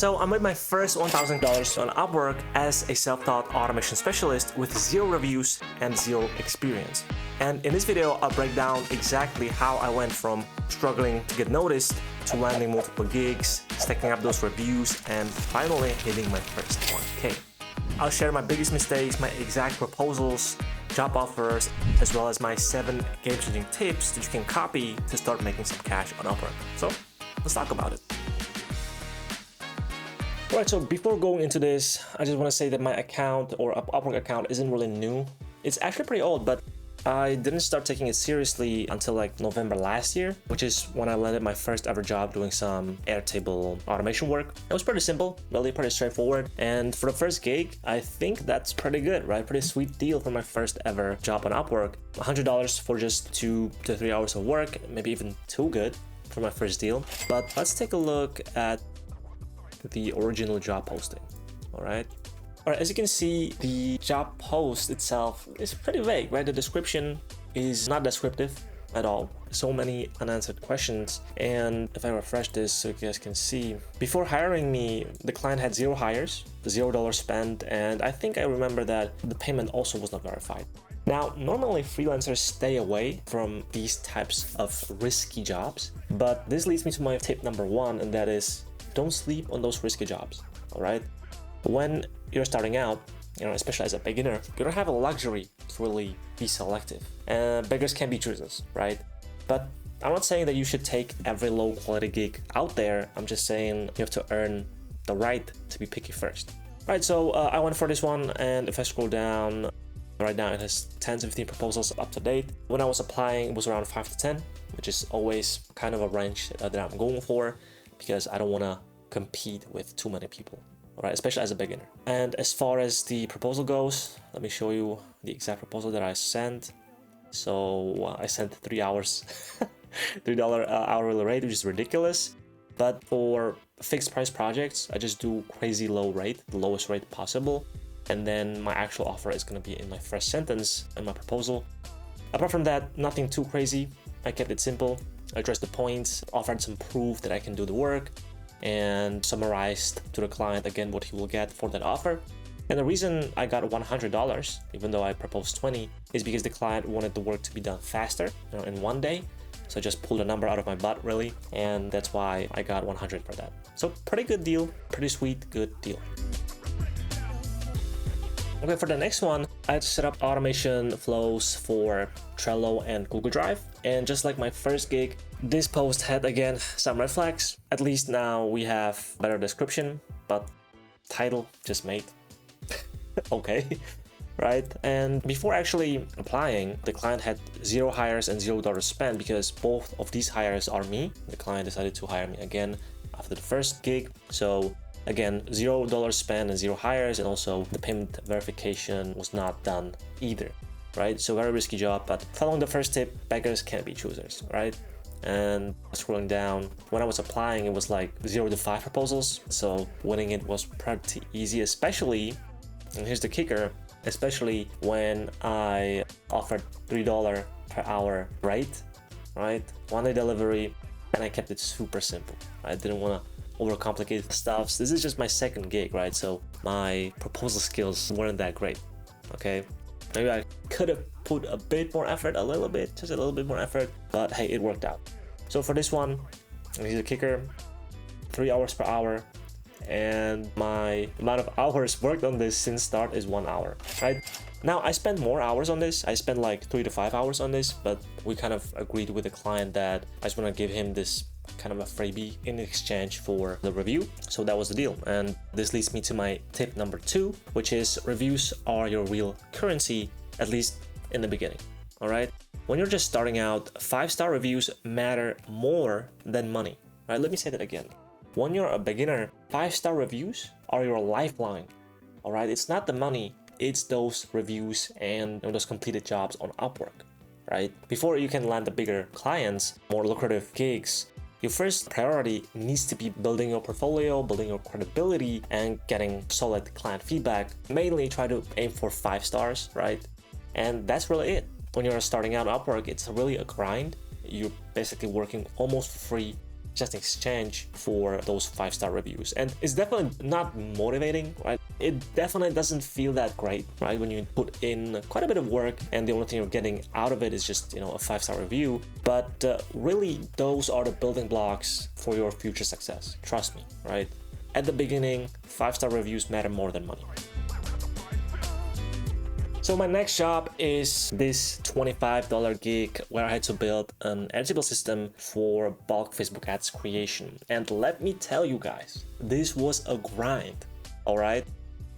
So I made my first $1,000 on Upwork as a self-taught automation specialist with 0 reviews and 0 experience. And in this video, I'll break down exactly how I went from struggling to get noticed to landing multiple gigs, stacking up those reviews, and finally hitting my first 1K. I'll share my biggest mistakes, my exact proposals, job offers, as well as my 7 game-changing tips that you can copy to start making some cash on Upwork. So let's talk about it. Alright, so before going into this, I just want to say that my account or Upwork account isn't really new. It's actually pretty old, but I didn't start taking it seriously until like November last year, which is when I landed my first ever job doing some Airtable automation work. It was pretty simple, really pretty straightforward. And for the first gig, I think that's pretty good, right? Pretty sweet deal for my first ever job on Upwork. $100 for just 2 to 3 hours of work, maybe even too good for my first deal. But let's take a look at the original job posting. All right, as you can see, the job post itself is pretty vague, right? The description is not descriptive at all. So many unanswered questions. And if I refresh this so you guys can see, before hiring me, the client had 0 hires, $0 spent, and I think I remember that the payment also was not verified. Now, normally freelancers stay away from these types of risky jobs, but this leads me to my tip number 1, and that is don't sleep on those risky jobs. All right, when you're starting out, especially as a beginner, you don't have a luxury to really be selective. And beggars can be choosers, right? But I'm not saying that you should take every low quality gig out there. I'm just saying you have to earn the right to be picky first. All right, so I went for this one, and if I scroll down, right now it has 10 to 15 proposals up to date. When I was applying, it was around 5 to 10, which is always kind of a range that I'm going for, because I don't want to compete with too many people, all right, especially as a beginner. And as far as the proposal goes, let me show you the exact proposal that I sent. So I sent 3 hours, $3 hourly rate, which is ridiculous. But for fixed price projects, I just do crazy low rate, the lowest rate possible. And then my actual offer is going to be in my first sentence in my proposal. Apart from that, nothing too crazy. I kept it simple. I addressed the points, offered some proof that I can do the work, and summarized to the client again what he will get for that offer. And the reason I got $100, even though I proposed 20, is because the client wanted the work to be done faster, in one day. So I just pulled a number out of my butt, really, and that's why I got 100 for that. So pretty good deal, pretty sweet, good deal. Okay, for the next one, I had to set up automation flows for Trello and Google Drive. And just like my first gig, this post had, again, some red flags. At least now we have better description, but title just made. Okay, right? And before actually applying, the client had 0 hires and $0 spent because both of these hires are me. The client decided to hire me again after the first gig. So again, $0 spent and 0 hires, and also the payment verification was not done either, right? So very risky job, but following the first tip, beggars can't be choosers, right? And scrolling down, when I was applying, it was like 0 to 5 proposals. So winning it was pretty easy, especially, and here's the kicker, especially when I offered $3 per hour rate, right? 1-day delivery, and I kept it super simple. I didn't want to overcomplicated stuff. This is just my second gig, right? So my proposal skills weren't that great. Okay, maybe I could have put a bit more effort, just a little bit more effort, but hey, it worked out. So for this one, here's the kicker: 3 hours per hour, and my amount of hours worked on this since start is 1 hour, right? Now I spent more hours on this. I spent like 3 to 5 hours on this, but we kind of agreed with the client that I just want to give him this kind of a freebie in exchange for the review. So that was the deal. And this leads me to my tip number 2, which is reviews are your real currency, at least in the beginning. All right, when you're just starting out, 5-star reviews matter more than money, right? Let me say that again. When you're a beginner, 5-star reviews are your lifeline. All right, it's not the money, it's those reviews and those completed jobs on Upwork, right? Before you can land the bigger clients, more lucrative gigs, your first priority needs to be building your portfolio, building your credibility, and getting solid client feedback. Mainly try to aim for 5 stars, right? And that's really it. When you're starting out Upwork, it's really a grind. You're basically working almost for free just in exchange for those 5-star reviews. And it's definitely not motivating, right? It definitely doesn't feel that great, right? When you put in quite a bit of work and the only thing you're getting out of it is just, a 5-star review. But really, those are the building blocks for your future success. Trust me, right? At the beginning, 5-star reviews matter more than money. So my next job is this $25 gig where I had to build an editable system for bulk Facebook ads creation. And let me tell you guys, this was a grind, all right?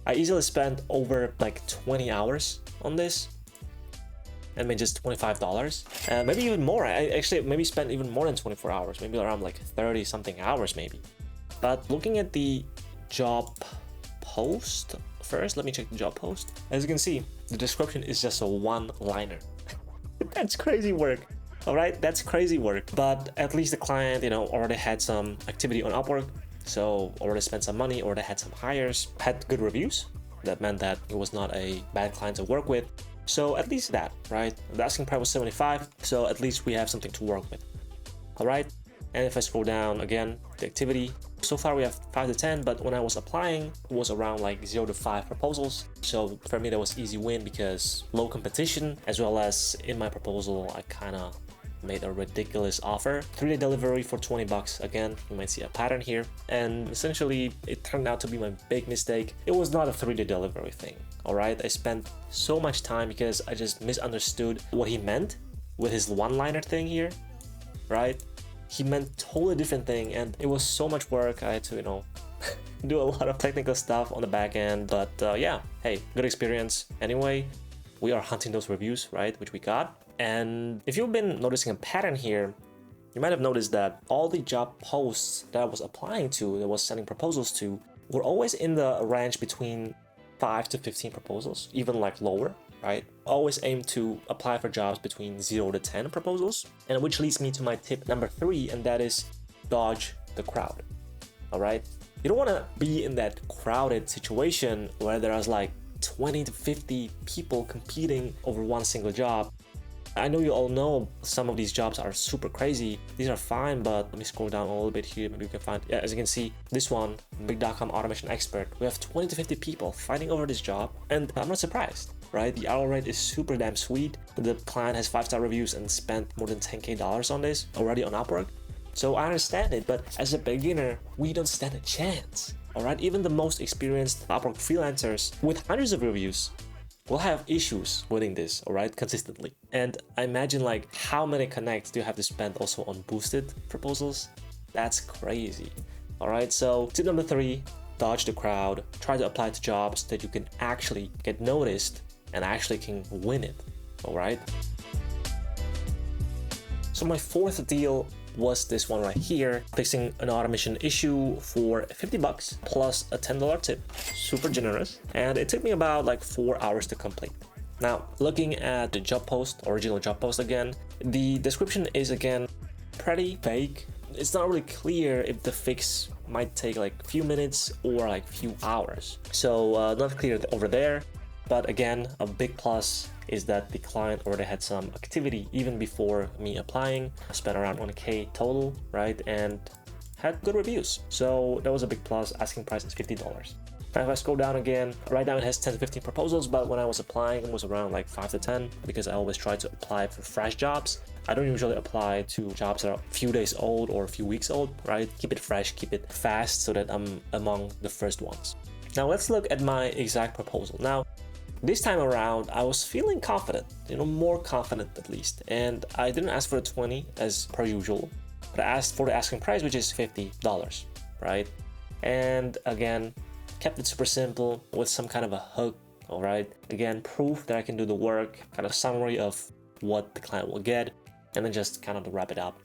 I easily spent over like 20 hours on this. I mean, just $25, maybe even more. I actually maybe spent even more than 24 hours, maybe around like 30 something hours maybe. But looking at the job post first, let me check the job post. As you can see, the description is just a one-liner. That's crazy work. All right, that's crazy work. But at least the client, already had some activity on Upwork, so already spent some money, already had some hires, had good reviews. That meant that it was not a bad client to work with. So at least that, right? The asking price was 75, so at least we have something to work with. All right. And if I scroll down again, the activity, so far we have 5 to 10, but when I was applying, it was around like 0 to 5 proposals. So for me, that was easy win because low competition, as well as in my proposal, I kind of made a ridiculous offer. 3-day delivery for $20. Again, you might see a pattern here. And essentially, it turned out to be my big mistake. It was not a 3-day delivery thing, all right? I spent so much time because I just misunderstood what he meant with his one-liner thing here, right? He meant totally different thing, and it was so much work. I had to, do a lot of technical stuff on the back end. But yeah, hey, good experience. Anyway, we are hunting those reviews, right? Which we got. And if you've been noticing a pattern here, you might have noticed that all the job posts that I was applying to, that I was sending proposals to, were always in the range between 5 to 15 proposals, even like lower, right? Always aim to apply for jobs between 0 to 10 proposals, and which leads me to my tip number 3, and that is dodge the crowd. All right, you don't want to be in that crowded situation where there's like 20 to 50 people competing over one single job. I know you all know some of these jobs are super crazy. These are fine, but let me scroll down a little bit here. Maybe we can find, yeah, as you can see, this one, big.com automation expert. We have 20 to 50 people fighting over this job, and I'm not surprised, right? The hour rate is super damn sweet. The client has 5-star reviews and spent more than $10K on this already on Upwork. So I understand it, but as a beginner, we don't stand a chance, all right? Even the most experienced Upwork freelancers with hundreds of reviews will have issues winning this, all right, consistently. And I imagine like how many connects do you have to spend also on boosted proposals? That's crazy. All right, so tip number 3, dodge the crowd. Try to apply to jobs that you can actually get noticed and actually can win it, all right? So my 4th deal was this one right here, fixing an automation issue for $50 plus a $10 tip. Super generous. And it took me about like 4 hours to complete. Now, looking at the job post, original job post again, the description is again pretty vague. It's not really clear if the fix might take like a few minutes or like a few hours. So not clear over there. But again, a big plus is that the client already had some activity even before me applying. I spent around 1K total, right? And had good reviews. So that was a big plus. Asking price is $50. Now if I scroll down again, right now it has 10 to 15 proposals, but when I was applying, it was around like 5 to 10 because I always try to apply for fresh jobs. I don't usually apply to jobs that are a few days old or a few weeks old, right? Keep it fresh, keep it fast so that I'm among the first ones. Now let's look at my exact proposal. Now, this time around, I was feeling confident, more confident at least. And I didn't ask for a 20 as per usual, but I asked for the asking price, which is $50, right? And again, kept it super simple with some kind of a hook, all right? Again, proof that I can do the work, kind of summary of what the client will get, and then just kind of wrap it up,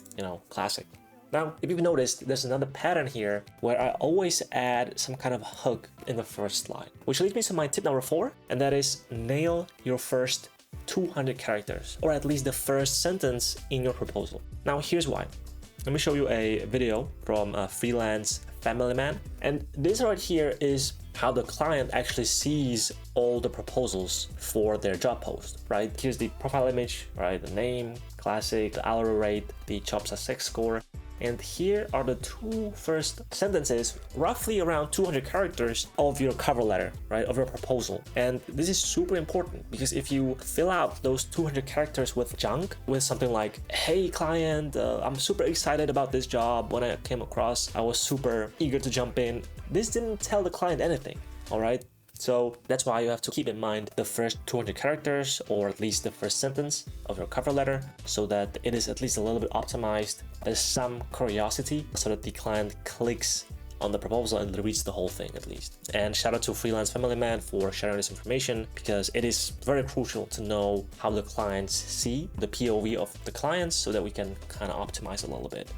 classic. Now, if you've noticed, there's another pattern here where I always add some kind of hook in the first slide, which leads me to my tip number 4, and that is nail your first 200 characters, or at least the first sentence in your proposal. Now, here's why. Let me show you a video from a freelance family man, and this right here is how the client actually sees all the proposals for their job post, right? Here's the profile image, right? The name, classic, the hourly rate, the job success score. And here are the two first sentences, roughly around 200 characters of your cover letter, right, of your proposal. And this is super important because if you fill out those 200 characters with junk, with something like, hey client, I'm super excited about this job. When I came across, I was super eager to jump in. This didn't tell the client anything, all right? So that's why you have to keep in mind the first 200 characters, or at least the first sentence of your cover letter, so that it is at least a little bit optimized. There's some curiosity so that the client clicks on the proposal and reads the whole thing at least. And shout out to Freelance Family Man for sharing this information, because it is very crucial to know how the clients see the POV of the clients so that we can kind of optimize a little bit.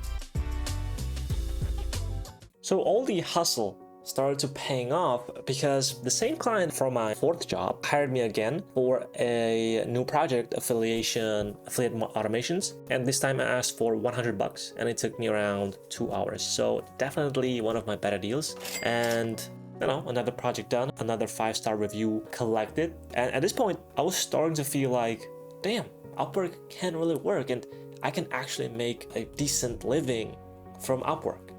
So all the hustle started to paying off because the same client from my fourth job hired me again for a new project, affiliate automations, and this time I asked for $100 and it took me around 2 hours. So definitely one of my better deals. And you know, another project done, another 5-star review collected, and at this point I was starting to feel like, damn, Upwork can really work and I can actually make a decent living from Upwork.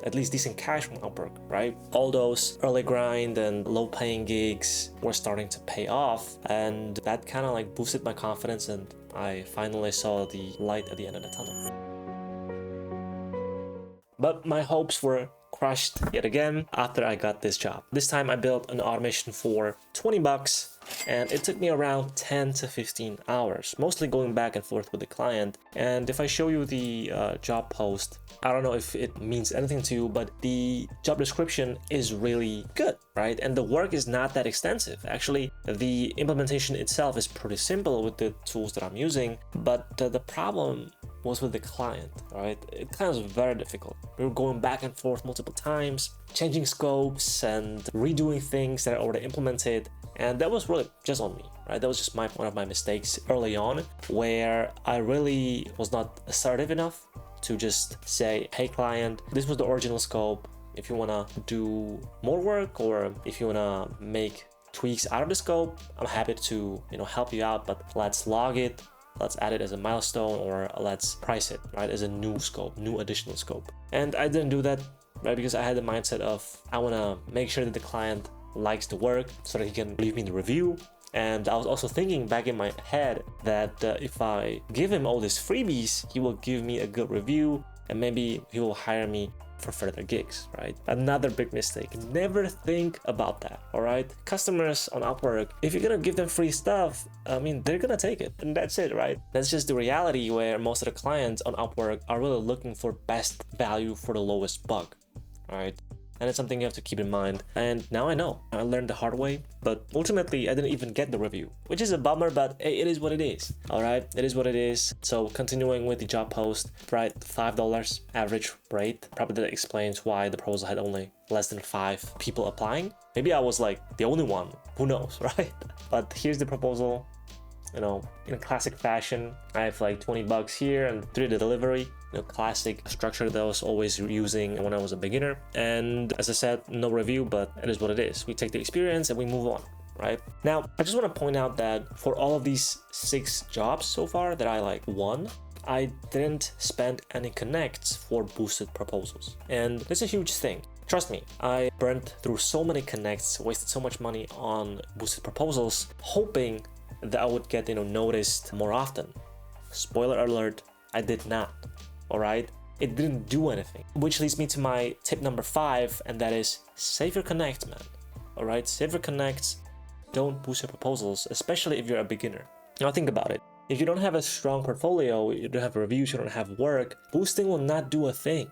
At least decent cash from Upwork, right? All those early grind and low paying gigs were starting to pay off, and that kind of like boosted my confidence, and I finally saw the light at the end of the tunnel. But my hopes were crushed yet again after I got this job. This time I built an automation for $20 and it took me around 10 to 15 hours, mostly going back and forth with the client. And if I show you the job post, I don't know if it means anything to you, but the job description is really good, right? And the work is not that extensive. Actually, the implementation itself is pretty simple with the tools that I'm using, but the problem was with the client, right? It kind of was very difficult. We were going back and forth multiple times, changing scopes and redoing things that are already implemented. And that was really just on me, right? That was just one of my mistakes early on, where I really was not assertive enough to just say, hey client, this was the original scope. If you wanna do more work, or if you wanna make tweaks out of the scope, I'm happy to, help you out, but let's log it. Let's add it as a milestone, or let's price it, right, as a new scope, new additional scope. And I didn't do that, right, because I had the mindset of, I want to make sure that the client likes the work so that he can leave me the review. And I was also thinking back in my head that if I give him all these freebies, he will give me a good review and maybe he will hire me for further gigs, right? Another big mistake. Never think about that, all right? Customers on Upwork, if you're gonna give them free stuff, they're gonna take it, and that's it, right? That's just the reality, where most of the clients on Upwork are really looking for best value for the lowest buck, all right? And it's something you have to keep in mind. And now I know. I learned the hard way, but ultimately I didn't even get the review, which is a bummer, but it is what it is. All right, it is what it is. So continuing with the job post, right, $5 average rate. Probably that explains why the proposal had only less than 5 people applying. Maybe I was like the only one, who knows, right? But here's the proposal. In a classic fashion, I have like $20 here and 3 the delivery. Classic structure that I was always using when I was a beginner. And as I said, no review, but it is what it is. We take the experience and we move on, right? Now, I just want to point out that for all of these 6 jobs so far that I won, I didn't spend any connects for boosted proposals. And that's a huge thing. Trust me, I burned through so many connects, wasted so much money on boosted proposals, hoping that I would get noticed more often. Spoiler alert, I did not. All right, it didn't do anything, which leads me to my tip number 5, and that is save your connects, man. All right, save your connects. Don't boost your proposals, especially if you're a beginner. Now think about it. If you don't have a strong portfolio, you don't have reviews, you don't have work, boosting will not do a thing.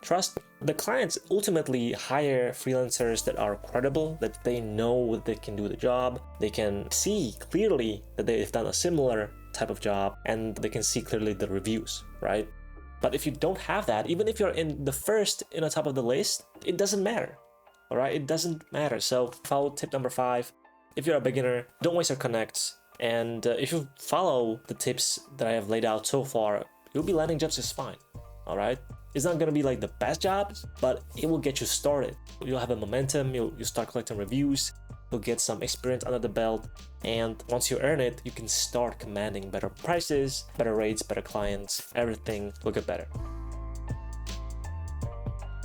Trust me. The clients ultimately hire freelancers that are credible, that they know that they can do the job. They can see clearly that they've done a similar type of job, and they can see clearly the reviews, right? But if you don't have that, even if you're in the first in the top of the list, it doesn't matter, all right? It doesn't matter. So follow tip number 5. If you're a beginner, don't waste your connects. And if you follow the tips that I have laid out so far, you'll be landing jobs just fine, all right? It's not gonna be like the best jobs, but it will get you started. You'll have a momentum, you'll start collecting reviews, you'll get some experience under the belt, and once you earn it, you can start commanding better prices, better rates, better clients, everything will get better.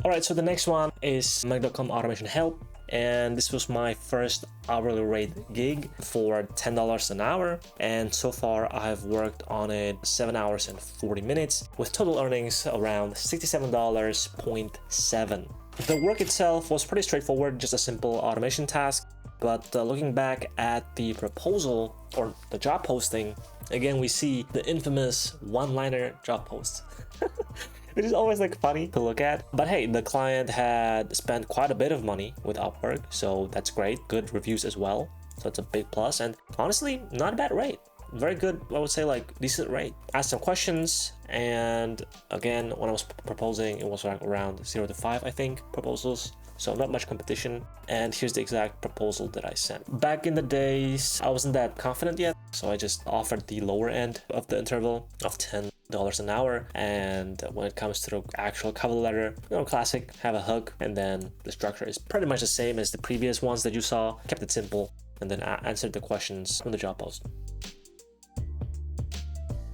All right, so the next one is Mac.com automation help. And this was my first hourly rate gig for $10 an hour. And so far I've worked on it 7 hours and 40 minutes with total earnings around $67.7. The work itself was pretty straightforward, just a simple automation task. But looking back at the proposal or the job posting, again, we see the infamous one-liner job post. Which is always like funny to look at. But hey, the client had spent quite a bit of money with Upwork, so that's great. Good reviews as well, so it's a big plus. And honestly, not a bad rate. Very good, I would say, like decent rate. Asked some questions, and again, when I was proposing, it was like around 0 to 5, I think, proposals. So not much competition. And here's the exact proposal that I sent. Back in the days, I wasn't that confident yet, so I just offered the lower end of the interval of $10 an hour. And when it comes to the actual cover letter, classic, have a hook, and then the structure is pretty much the same as the previous ones that you saw. Kept it simple, and then answered the questions from the job post.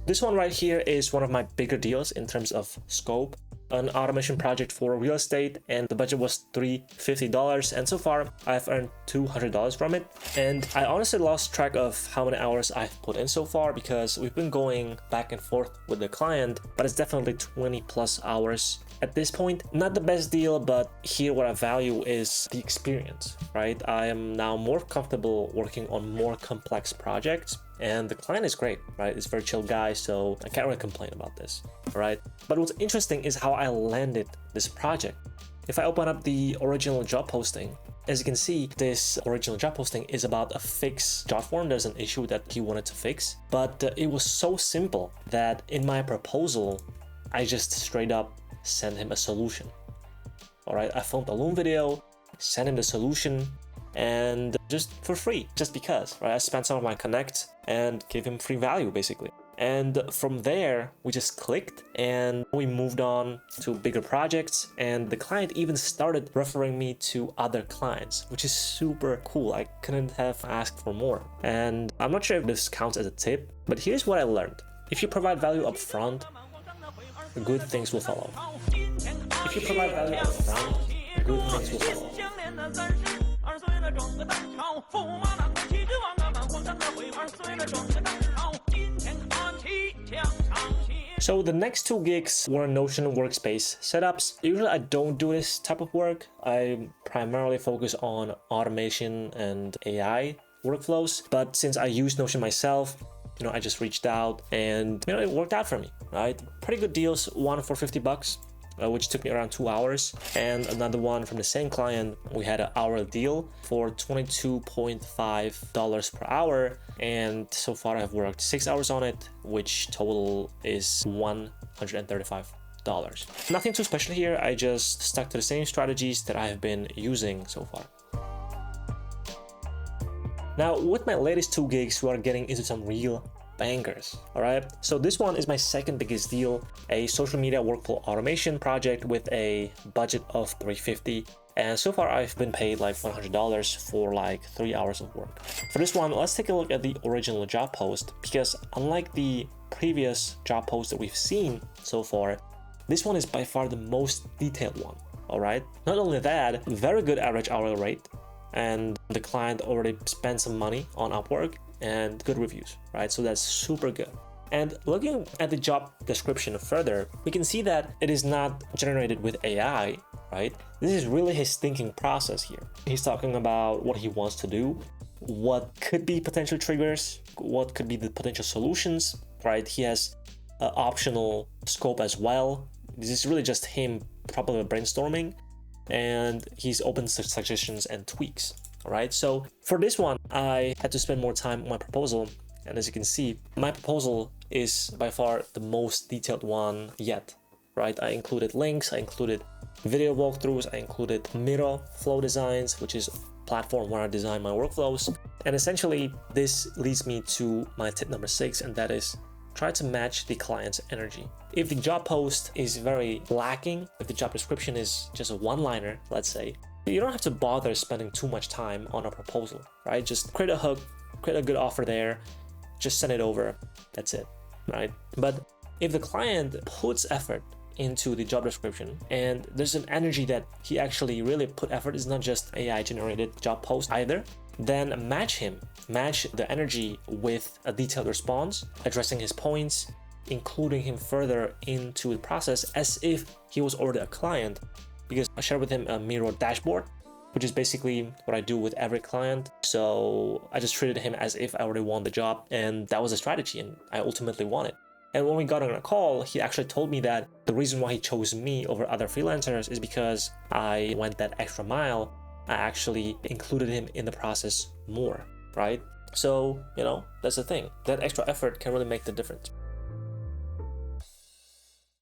This one right here is one of my bigger deals in terms of scope. An automation project for real estate, and the budget was $350, and so far I've earned $200 from it. And I honestly lost track of how many hours I've put in so far because we've been going back and forth with the client, but it's definitely 20 plus hours at this point. Not the best deal, but here what I value is the experience, right? I am now more comfortable working on more complex projects, and the client is great, right? It's a very chill guy, so I can't really complain about this, right? But what's interesting is how I landed this project. If I open up the original job posting, as you can see, this original job posting is about a fixed job form. There's an issue that he wanted to fix, but it was so simple that in my proposal, I just straight up sent him a solution. All right, I filmed a Loom video, sent him the solution, and just for free, just because, right? I spent some of my connect and gave him free value basically. And from there, we just clicked and we moved on to bigger projects. And the client even started referring me to other clients, which is super cool. I couldn't have asked for more. And I'm not sure if this counts as a tip, but here's what I learned. If you provide value up front, good things will follow. If you provide value up front, good things will follow. So the next two gigs were Notion workspace setups. Usually I don't do this type of work. I primarily focus on automation and AI workflows. But since I use Notion myself, I just reached out and it worked out for me, right? Pretty good deals, one for $50, which took me around 2 hours, and another one from the same client. We had an hour deal for $22.5 per hour, and so far I've worked 6 hours on it, which total is $135. Nothing too special here. I just stuck to the same strategies that I have been using so far. Now, with my latest two gigs, we are getting into some real bangers. All right, so this one is my second biggest deal, a social media workflow automation project with a budget of $350, and so far I've been paid like $100 for like 3 hours of work. For this one, let's take a look at the original job post, because unlike the previous job post that we've seen so far, this one is by far the most detailed one. All right, not only that, very good average hourly rate, and the client already spent some money on Upwork and good reviews, right? So that's super good. And looking at the job description further, we can see that it is not generated with AI, right? This is really his thinking process here. He's talking about what he wants to do, what could be potential triggers, what could be the potential solutions, right? He has an optional scope as well. This is really just him probably brainstorming, and he's open to suggestions and tweaks. All right, so for this one, I had to spend more time on my proposal. And as you can see, my proposal is by far the most detailed one yet, right? I included links, I included video walkthroughs, I included Miro flow designs, which is a platform where I design my workflows. And essentially, this leads me to my tip number 6, and that is try to match the client's energy. If the job post is very lacking, if the job description is just a one-liner, let's say, you don't have to bother spending too much time on a proposal, right? Just create a hook, create a good offer there, just send it over, that's it, right? But if the client puts effort into the job description, and there's an energy that he actually really put effort. It's not just AI generated job post either. Then match the energy with a detailed response, addressing his points, including him further into the process as if he was already a client, because I shared with him a Miro dashboard, which is basically what I do with every client. So I just treated him as if I already won the job, and that was a strategy, and I ultimately won it. And when we got on a call, he actually told me that the reason why he chose me over other freelancers is because I went that extra mile. I actually included him in the process more, right? So, that's the thing. That extra effort can really make the difference.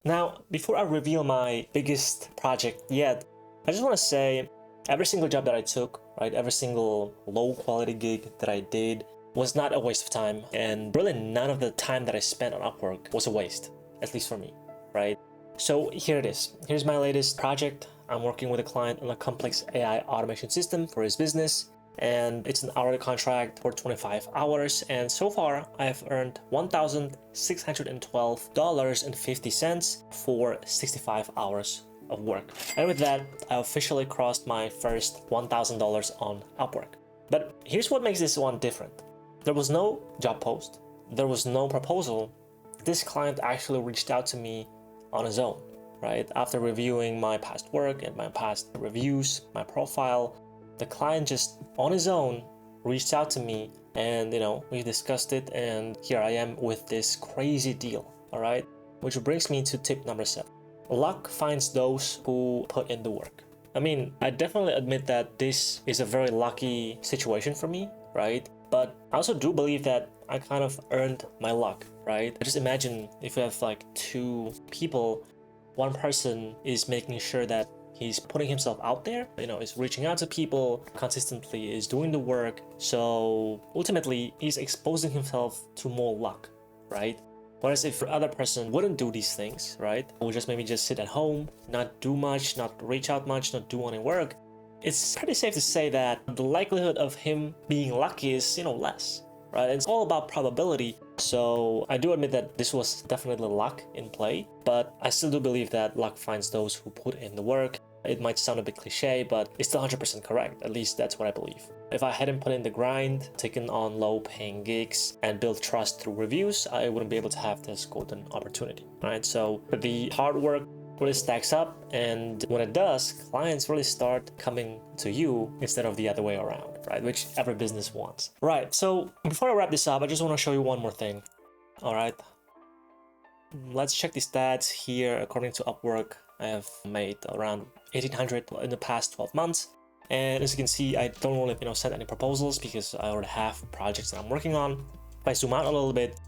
Now, before I reveal my biggest project yet, I just want to say every single job that I took, right, every single low quality gig that I did was not a waste of time, and really none of the time that I spent on Upwork was a waste, at least for me, right? So here it is. Here's my latest project. I'm working with a client on a complex AI automation system for his business, and it's an hourly contract for 25 hours, and so far I've earned $1,612.50 for 65 hours of work. And with that, I officially crossed my first $1,000 on Upwork. But here's what makes this one different. There was no job post, there was no proposal. This client actually reached out to me on his own, right? After reviewing my past work and my past reviews, my profile, the client just on his own reached out to me, and we discussed it, and here I am with this crazy deal. All right, which brings me to tip number 7. Luck finds those who put in the work. I mean, I definitely admit that this is a very lucky situation for me, right? But I also do believe that I kind of earned my luck, right? Just imagine if you have like 2 people, one person is making sure that he's putting himself out there, is reaching out to people consistently, is doing the work. So ultimately, he's exposing himself to more luck, right? Whereas if the other person wouldn't do these things, right, would just maybe just sit at home, not do much, not reach out much, not do any work, it's pretty safe to say that the likelihood of him being lucky is, less, right? It's all about probability. So I do admit that this was definitely luck in play, but I still do believe that luck finds those who put in the work. It might sound a bit cliche, but it's still 100% correct. At least that's what I believe. If I hadn't put in the grind, taken on low-paying gigs, and built trust through reviews, I wouldn't be able to have this golden opportunity, right? So the hard work really stacks up, and when it does, clients really start coming to you instead of the other way around, right? Which every business wants. Right, so before I wrap this up, I just want to show you one more thing. All right, let's check the stats here. According to Upwork, I have made around 1,800 in the past 12 months. And as you can see, I don't really send any proposals because I already have projects that I'm working on. If I zoom out a little bit,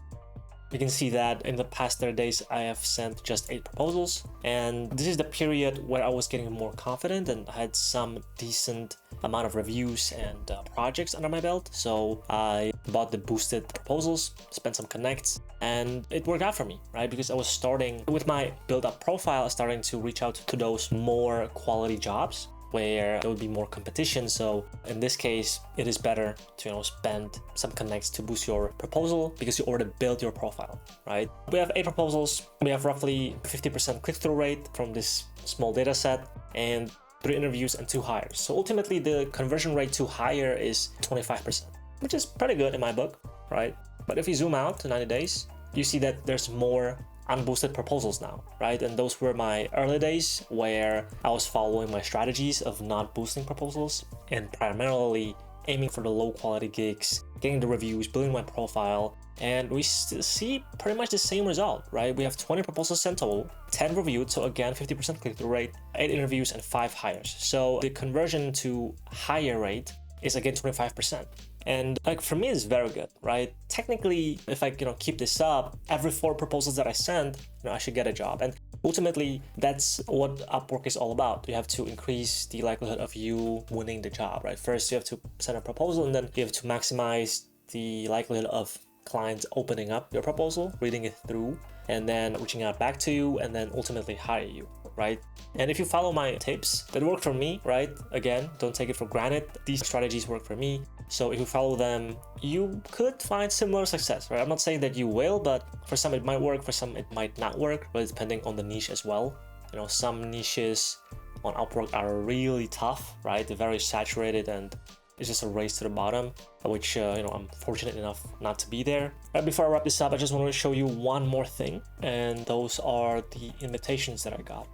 you can see that in the past 30 days, I have sent just 8 proposals. And this is the period where I was getting more confident and had some decent amount of reviews and projects under my belt. So I bought the boosted proposals, spent some connects, and it worked out for me, right? Because I was starting with my build-up profile, starting to reach out to those more quality jobs where there would be more competition. So in this case, it is better to spend some connects to boost your proposal because you already built your profile, right? We have 8 proposals. We have roughly 50% click-through rate from this small data set, and 3 interviews and 2 hires. So ultimately, the conversion rate to hire is 25%, which is pretty good in my book, right? But if you zoom out to 90 days, you see that there's more unboosted proposals now, right? And those were my early days where I was following my strategies of not boosting proposals and primarily aiming for the low quality gigs, getting the reviews, building my profile, and we still see pretty much the same result, right? We have 20 proposals sent total, 10 reviewed, so again 50% click-through rate, 8 interviews and 5 hires. So the conversion to hire rate is again 25%. And for me, it's very good, right? Technically, if I keep this up, every 4 proposals that I send, I should get a job. And ultimately, that's what Upwork is all about. You have to increase the likelihood of you winning the job, right? First, you have to send a proposal, and then you have to maximize the likelihood of clients opening up your proposal, reading it through, and then reaching out back to you, and then ultimately hire you. right? And if you follow my tips that work for me, right? Again, don't take it for granted. These strategies work for me. So if you follow them, you could find similar success, right? I'm not saying that you will, but for some it might work, for some it might not work, but it's depending on the niche as well. You know, some niches on Upwork are really tough, right? They're very saturated and it's just a race to the bottom, which, I'm fortunate enough not to be there. Right, before I wrap this up, I just want to show you one more thing, and those are the invitations that I got.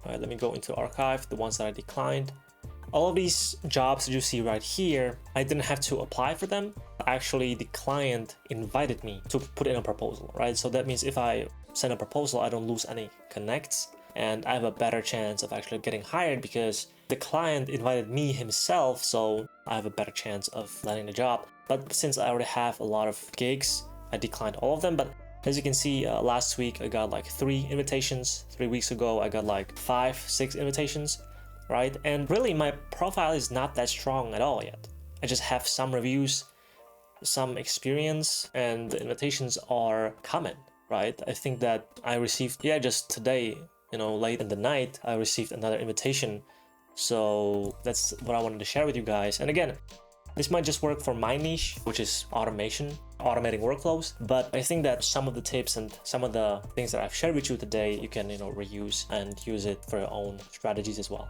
All right, let me go into archive, the ones that I declined. All of these jobs that you see right here, I didn't have to apply for them. Actually, the client invited me to put in a proposal, right? So that means if I send a proposal, I don't lose any connects, and I have a better chance of actually getting hired because the client invited me himself, so I have a better chance of landing the job. But since I already have a lot of gigs, I declined all of them. But as you can see, last week I got like 3 invitations. 3 weeks ago, I got like 5, 6 invitations, right? And really, my profile is not that strong at all yet. I just have some reviews, some experience, and the invitations are common, right? I think that I received, just today, late in the night, I received another invitation. So that's what I wanted to share with you guys. And again, this might just work for my niche, which is automation, automating workflows. But I think that some of the tips and some of the things that I've shared with you today, you can, reuse and use it for your own strategies as well.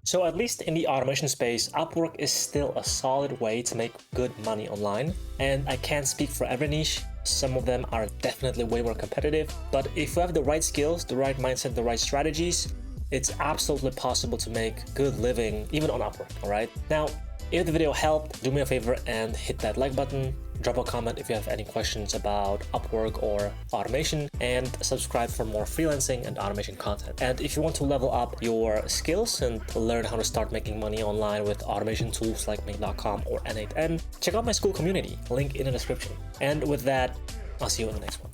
So at least in the automation space, Upwork is still a solid way to make good money online. And I can't speak for every niche. Some of them are definitely way more competitive. But if you have the right skills, the right mindset, the right strategies, it's absolutely possible to make good living even on Upwork, all right? Now, if the video helped, do me a favor and hit that like button. Drop a comment if you have any questions about Upwork or automation, and subscribe for more freelancing and automation content. And if you want to level up your skills and learn how to start making money online with automation tools like Make.com or N8N, check out my Skool community, link in the description. And with that, I'll see you in the next one.